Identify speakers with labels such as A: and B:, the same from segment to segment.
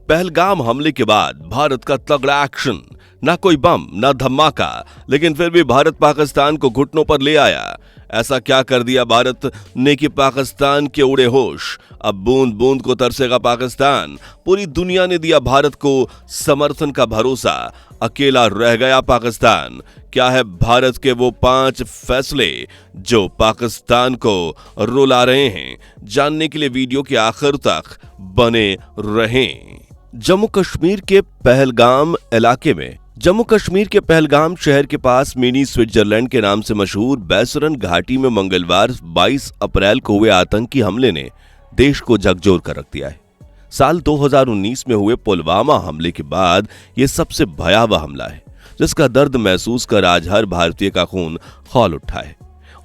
A: पहलगाम हमले के बाद भारत का तगड़ा एक्शन, ना कोई बम ना धमाका, लेकिन फिर भी भारत पाकिस्तान को घुटनों पर ले आया। ऐसा क्या कर दिया भारत ने कि पाकिस्तान के उड़े होश। अब बूंद बूंद को तरसेगा पाकिस्तान। पूरी दुनिया ने दिया भारत को समर्थन का भरोसा, अकेला रह गया पाकिस्तान। क्या है भारत के वो 5 फैसले जो पाकिस्तान को रुला रहे हैं? जानने के लिए वीडियो के आखिर तक बने रहें। जम्मू कश्मीर के पहलगाम शहर के पास मिनी स्विट्जरलैंड के नाम से मशहूर बैसरन घाटी में मंगलवार 22 अप्रैल को हुए आतंकी हमले ने देश को झकझोर कर रख दिया है। साल 2019 में हुए पुलवामा हमले के बाद यह सबसे भयावह हमला है, जिसका दर्द महसूस कर आज हर भारतीय का खून खौल उठा है।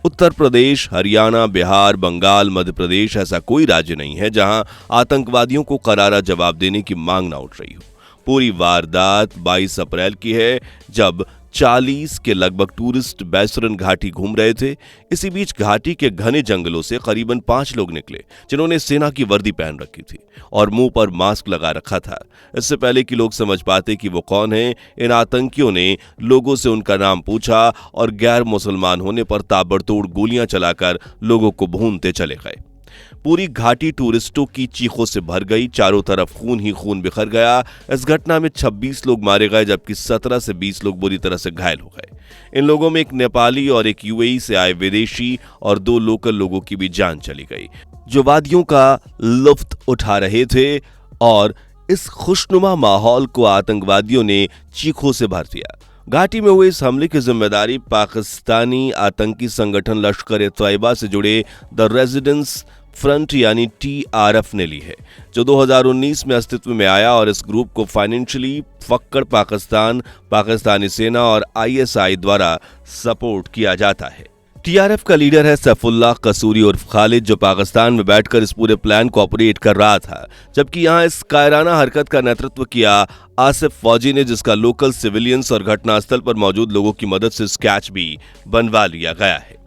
A: उत्तर प्रदेश, हरियाणा, बिहार, बंगाल, मध्य प्रदेश ऐसा कोई राज्य नहीं है जहां आतंकवादियों को करारा जवाब देने की मांग ना उठ रही हो। पूरी वारदात 22 अप्रैल की है, जब 40 के लगभग टूरिस्ट बैसरन घाटी घूम रहे थे। इसी बीच घाटी के घने जंगलों से करीबन 5 लोग निकले, जिन्होंने सेना की वर्दी पहन रखी थी और मुंह पर मास्क लगा रखा था। इससे पहले कि लोग समझ पाते कि वो कौन है, इन आतंकियों ने लोगों से उनका नाम पूछा और गैर मुसलमान होने पर ताबड़तोड़ गोलियां चलाकर लोगों को भूनते चले गए। पूरी घाटी टूरिस्टों की चीखों से भर गई, चारों तरफ खून ही खून बिखर गया। इस घटना में 26 लोग मारे गए, जबकि 17 से 20 लोग बुरी तरह से घायल हो गए। इन लोगों में एक नेपाली और एक यूएई से आए विदेशी और 2 लोकल लोगों की भी जान चली गई, जो वादियों का लुत्फ उठा रहे थे। और इस खुशनुमा माहौल को आतंकवादियों ने चीखों से भर दिया। घाटी में हुए इस हमले की जिम्मेदारी पाकिस्तानी आतंकी संगठन लश्कर-ए-तैयबा से जुड़े द रेजिडेंस फ्रंट यानी TRF ने ली है, जो 2019 में अस्तित्व में आया। और इस ग्रुप को फाइनेंशियली फक्कड़ पाकिस्तानी सेना और ISI द्वारा सपोर्ट किया जाता है। TRF का लीडर है सैफुल्लाह कसूरी उर्फ खालिद, जो पाकिस्तान में बैठकर इस पूरे प्लान को ऑपरेट कर रहा था, जबकि यहां इस कायराना हरकत का नेतृत्व किया आसिफ फौजी ने, जिसका लोकल सिविलियंस और घटनास्थल पर मौजूद लोगों की मदद से स्केच भी बनवा लिया गया है।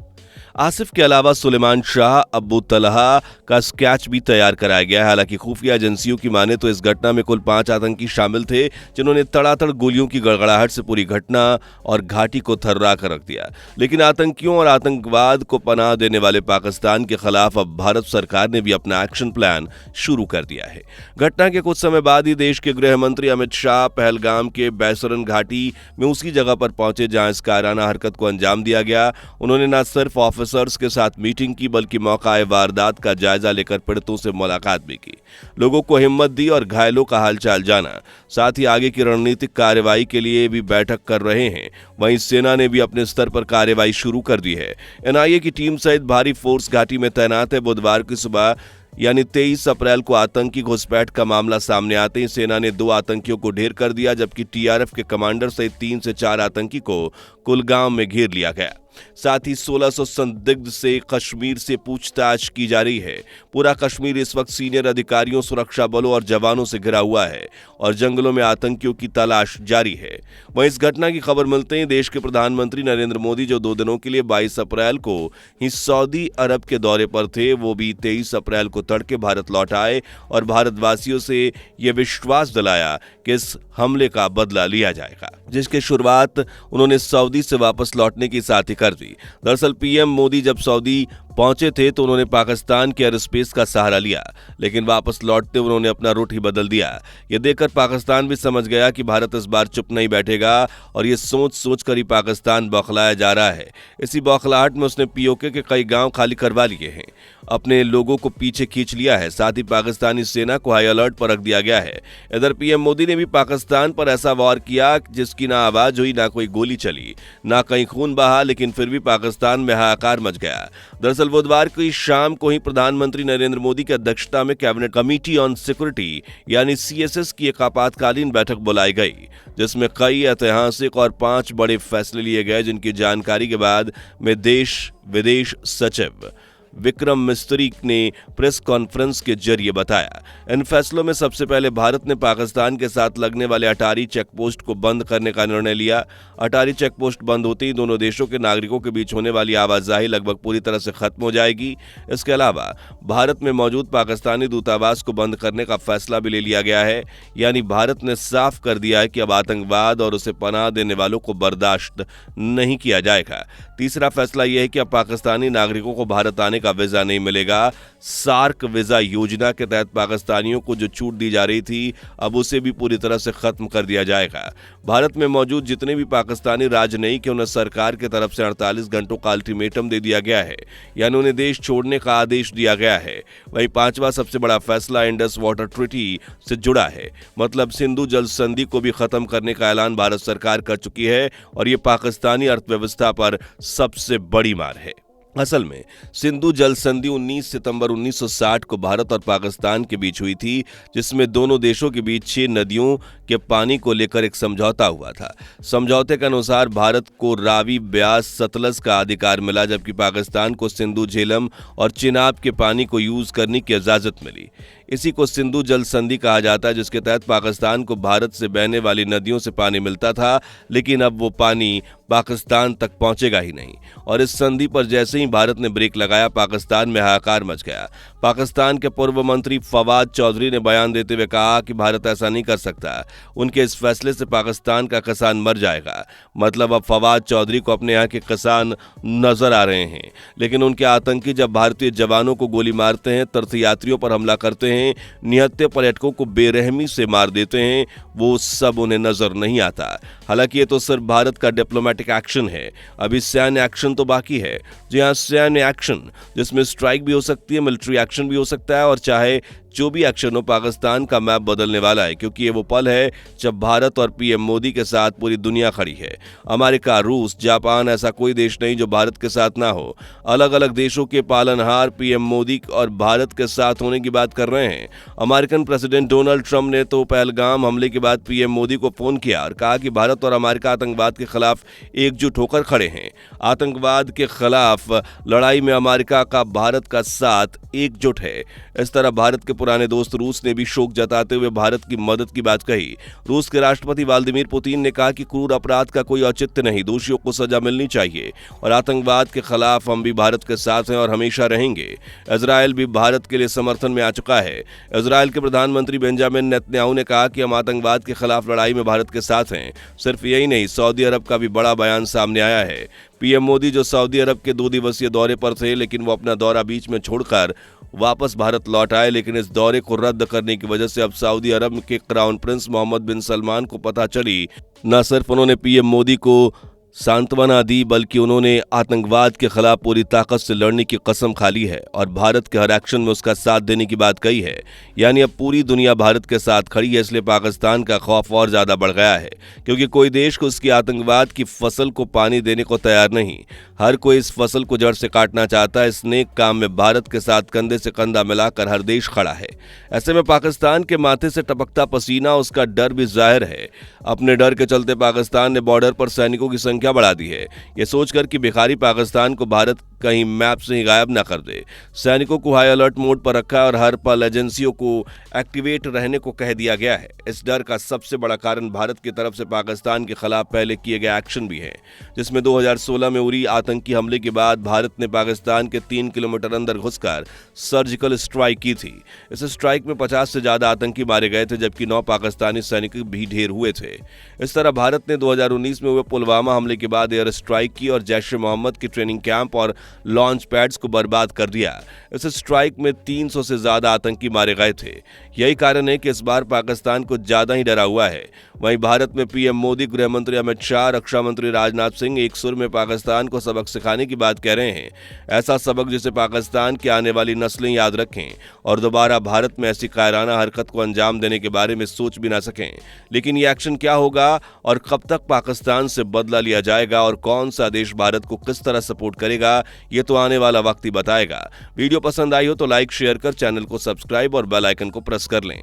A: आसिफ के अलावा सुलेमान शाह, अब्बू तलहा का स्केच भी तैयार कराया गया है। हालांकि खुफिया एजेंसियों की माने तो इस घटना में कुल 5 आतंकी शामिल थे, जिन्होंने तड़ातड़ गोलियों की गड़गड़ाहट से पूरी घटना और घाटी को थर्रा कर रख दिया। लेकिन आतंकियों और आतंकवाद को पनाह देने वाले पाकिस्तान के खिलाफ अब भारत सरकार ने भी अपना एक्शन प्लान शुरू कर दिया है। घटना के कुछ समय बाद ही देश के गृह मंत्री अमित शाह पहलगाम के बैसरन घाटी में उसी जगह पर पहुंचे जहां इस कायराना हरकत को अंजाम दिया गया। उन्होंने न सिर्फ ऑफिसर्स के साथ मीटिंग की, बल्कि मौका वारदात का जायजा लेकर पीड़ितों से मुलाकात भी की, लोगों को हिम्मत दी और घायलों का हालचाल जाना। साथ ही आगे की रणनीतिक कार्रवाई के लिए भी बैठक कर रहे हैं। वहीं सेना ने भी अपने स्तर पर कार्रवाई शुरू कर दी है। NIA की टीम सहित भारी फोर्स घाटी में तैनात है। बुधवार की सुबह यानी 23 अप्रैल को आतंकी घुसपैठ का मामला सामने आते ही सेना ने 2 आतंकियों को ढेर कर दिया, जबकि TRF के कमांडर सहित 3 से 4 आतंकी को कुलगाम में घेर लिया गया। साथ ही 1600 संदिग्ध से कश्मीर से पूछताछ की जा रही है। पूरा कश्मीर इस वक्त सीनियर अधिकारियों, सुरक्षा बलों और जवानों से घिरा हुआ है और जंगलों में आतंकियों की तलाश जारी है। वहीं इस घटना की खबर मिलते ही देश के प्रधानमंत्री नरेंद्र मोदी, जो 2 दिनों के लिए 22 अप्रैल को ही सऊदी अरब के दौरे पर थे, वो भी 23 अप्रैल को तड़के भारत लौट आए और भारतवासियों से यह विश्वास दिलाया कि इस हमले का बदला लिया जाएगा, जिसकी शुरुआत उन्होंने सऊदी से वापस लौटने की साथ ही कर दी। दरअसल PM मोदी जब सऊदी पहुंचे थे तो उन्होंने पाकिस्तान के एयर स्पेस का सहारा लिया, लेकिन वापस लौटते उन्होंने अपना रुख ही बदल दिया। यह देखकर पाकिस्तान भी समझ गया कि भारत इस बार चुप नहीं बैठेगा और ये सोच कर ही पाकिस्तान बौखलाया जा रहा है। इसी बौखलाहट में उसने POK के कई गांव खाली करवा लिए हैं, अपने लोगों को पीछे खींच लिया है। साथ ही पाकिस्तानी सेना को हाई अलर्ट पर रख दिया गया है। इधर PM मोदी ने भी पाकिस्तान पर ऐसा वार किया जिसकी ना आवाज हुई, ना कोई गोली चली, ना कहीं खून बहा, लेकिन फिर भी पाकिस्तान में हाहाकार मच गया। दरअसल बुधवार की शाम को ही प्रधानमंत्री नरेंद्र मोदी की अध्यक्षता में कैबिनेट कमेटी ऑन सिक्योरिटी यानी CSS की एक आपातकालीन बैठक बुलाई गई, जिसमें कई ऐतिहासिक और 5 बड़े फैसले लिए गए, जिनकी जानकारी के बाद में देश विदेश सचिव विक्रम मिस्त्री ने प्रेस कॉन्फ्रेंस के जरिए बताया। इन फैसलों में सबसे पहले भारत ने पाकिस्तान के साथ लगने वाले अटारी चेकपोस्ट को बंद करने का निर्णय लिया। अटारी चेकपोस्ट बंद होते ही दोनों देशों के नागरिकों के बीच होने वाली आवाजाही लगभग पूरी तरह से खत्म हो जाएगी। इसके अलावा भारत में मौजूद पाकिस्तानी दूतावास को बंद करने का फैसला भी ले लिया गया है। यानी भारत ने साफ कर दिया है कि अब आतंकवाद और उसे पनाह देने वालों को बर्दाश्त नहीं किया जाएगा। तीसरा फैसला यह है कि अब पाकिस्तानी नागरिकों को भारत आने का वीजा नहीं मिलेगा। सार्क वीजा योजना के तहत पाकिस्तानियों को जो छूट दी जा रही थी, अब उसे भी पूरी तरह से खत्म कर दिया जाएगा। भारत में मौजूद जितने भी पाकिस्तानी राजनयिक हैं, उन्हें सरकार की तरफ से 48 घंटों का अल्टीमेटम दे दिया गया है, यानी उन्हें देश छोड़ने का आदेश दिया गया है। वहीं पांचवा सबसे बड़ा फैसला इंडस वाटर ट्रीटी से जुड़ा है, मतलब सिंधु जल संधि को भी खत्म करने का ऐलान भारत सरकार कर चुकी है और ये पाकिस्तानी अर्थव्यवस्था पर सबसे बड़ी मार है। असल में सिंधु जल संधि 19 सितंबर 1960 को भारत और पाकिस्तान के बीच हुई थी, जिसमें दोनों देशों के बीच 6 नदियों के पानी को लेकर एक समझौता हुआ था। समझौते के अनुसार भारत को रावी, ब्यास, सतलज का अधिकार मिला, जबकि पाकिस्तान को सिंधु, झेलम और चिनाब के पानी को यूज करने की इजाजत मिली। इसी को सिंधु जल संधि कहा जाता है, जिसके तहत पाकिस्तान को भारत से बहने वाली नदियों से पानी मिलता था, लेकिन अब वो पानी पाकिस्तान तक पहुंचेगा ही नहीं। और इस संधि पर जैसे ही भारत ने ब्रेक लगाया, पाकिस्तान में हाहाकार मच गया। पाकिस्तान के पूर्व मंत्री फवाद चौधरी ने बयान देते हुए कहा कि भारत ऐसा नहीं कर सकता, उनके इस फैसले से पाकिस्तान का किसान मर जाएगा। मतलब अब फवाद चौधरी को अपने यहाँ के किसान नजर आ रहे हैं, लेकिन उनके आतंकी जब भारतीय जवानों को गोली मारते हैं, तीर्थयात्रियों पर हमला करते हैं, निहत्थे पर्यटकों को बेरहमी से मार देते हैं, वो सब उन्हें नजर नहीं आता। हालांकि ये तो सिर्फ भारत का डिप्लोमेटिक एक्शन है, अभी सैन्य एक्शन तो बाकी है। जी हाँ, सैन्य एक्शन, जिसमें स्ट्राइक भी हो सकती है, मिलिट्री एक्शन भी हो सकता है, और चाहे जो भी एक्शन हो, पाकिस्तान का मैप बदलने वाला है, क्योंकि ये वो पल है जब भारत और पीएम मोदी के साथ पूरी दुनिया खड़ी है। अमेरिका, रूस, जापान, ऐसा कोई देश नहीं जो भारत के साथ ना हो। अलग अलग देशों के पालनहार पीएम मोदी और भारत के साथ होने की बात कर रहे हैं। अमेरिकन प्रेसिडेंट डोनाल्ड ट्रंप ने तो पहलगाम हमले के बाद पीएम मोदी को फोन किया और कहा कि भारत और अमेरिका आतंकवाद के खिलाफ एकजुट होकर खड़े हैं। आतंकवाद के खिलाफ लड़ाई में अमेरिका का भारत का साथ एकजुट है। इस तरह भारत के पुराने दोस्त रूस ने भी शोक जताते हुए भारत की मदद की बात कही। रूस के राष्ट्रपति व्लादिमीर पुतिन ने कहा कि क्रूर अपराध का कोई औचित्य नहीं, दोषियों को सजा मिलनी चाहिए और आतंकवाद के खिलाफ हम भी भारत के साथ हैं और हमेशा रहेंगे। इजरायल भी भारत के लिए समर्थन में आ चुका है। इजरायल के प्रधानमंत्री बेंजामिन नेतन्याहू ने कहा कि हम आतंकवाद के खिलाफ लड़ाई में भारत के साथ हैं। सिर्फ यही नहीं, सऊदी अरब का भी बड़ा बयान सामने आया है। पीएम मोदी जो सऊदी अरब के 2 दिवसीय दौरे पर थे, लेकिन वो अपना दौरा बीच में छोड़कर वापस भारत लौट आए, लेकिन इस दौरे को रद्द करने की वजह से अब सऊदी अरब के क्राउन प्रिंस मोहम्मद बिन सलमान को पता चली, न सिर्फ उन्होंने पीएम मोदी को सांत्वना दी, बल्कि उन्होंने आतंकवाद के खिलाफ पूरी ताकत से लड़ने की कसम खा ली है और भारत के हर एक्शन में उसका साथ देने की बात कही है। यानी अब पूरी दुनिया भारत के साथ खड़ी है, इसलिए पाकिस्तान का खौफ और ज्यादा बढ़ गया है, क्योंकि कोई देश को उसकी आतंकवाद की फसल को पानी देने को तैयार नहीं। हर कोई इस फसल को जड़ से काटना चाहता है। इस नेक काम में भारत के साथ कंधे से कंधा मिलाकर हर देश खड़ा है। ऐसे में पाकिस्तान के माथे से टपकता पसीना, उसका डर भी जाहिर है। अपने डर के चलते पाकिस्तान ने बॉर्डर पर सैनिकों की संख्या बढ़ा दी है, ये सोचकर कि भिखारी पाकिस्तान को भारत कहीं मैप से ही गायब ना कर दे। सैनिकों को हाई अलर्ट मोड पर रखा और हर पल एजेंसियों को एक्टिवेट रहने को कह दिया गया है। इस डर का सबसे बड़ा कारण भारत की तरफ से पाकिस्तान के खिलाफ पहले किए गए एक्शन भी है, जिसमें 2016 में उरी आतंकी हमले के बाद भारत ने पाकिस्तान के 3 किलोमीटर अंदर घुसकर सर्जिकल स्ट्राइक की थी। इस स्ट्राइक में 50 से ज्यादा आतंकी मारे गए थे, जबकि 9 पाकिस्तानी सैनिक भी ढेर हुए थे। इस तरह भारत ने 2019 में हुए पुलवामा हमले के बाद एयर स्ट्राइक की और जैश ए मोहम्मद की ट्रेनिंग कैंप और लॉन्च पैड्स को बर्बाद कर दिया। इस स्ट्राइक में 300 से ज्यादा आतंकी मारे गए थे। यही कारण है कि इस बार पाकिस्तान को ज्यादा ही डरा हुआ है। वहीं भारत में पीएम मोदी, गृह मंत्री अमित शाह, रक्षा मंत्री राजनाथ सिंह एक सुर में पाकिस्तान को सबक सिखाने की बात कह रहे हैं। ऐसा सबक जिसे पाकिस्तान की आने वाली नस्लें याद रखें और दोबारा भारत में ऐसी कायराना हरकत को अंजाम देने के बारे में सोच भी ना सकें। लेकिन ये एक्शन क्या होगा और कब तक पाकिस्तान से बदला लिया जाएगा और कौन सा देश भारत को किस तरह सपोर्ट करेगा, ये तो आने वाला वक्त ही बताएगा। वीडियो पसंद आई हो तो लाइक, शेयर कर चैनल को सब्सक्राइब और बेल आइकन को प्रेस कर लें।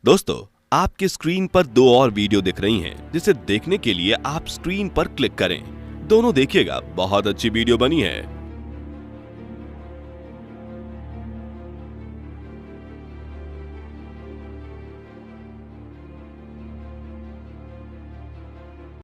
A: दोस्तों, आपके स्क्रीन पर 2 और वीडियो दिख रही हैं, जिसे देखने के लिए आप स्क्रीन पर क्लिक करें। दोनों देखिएगा, बहुत अच्छी वीडियो बनी है।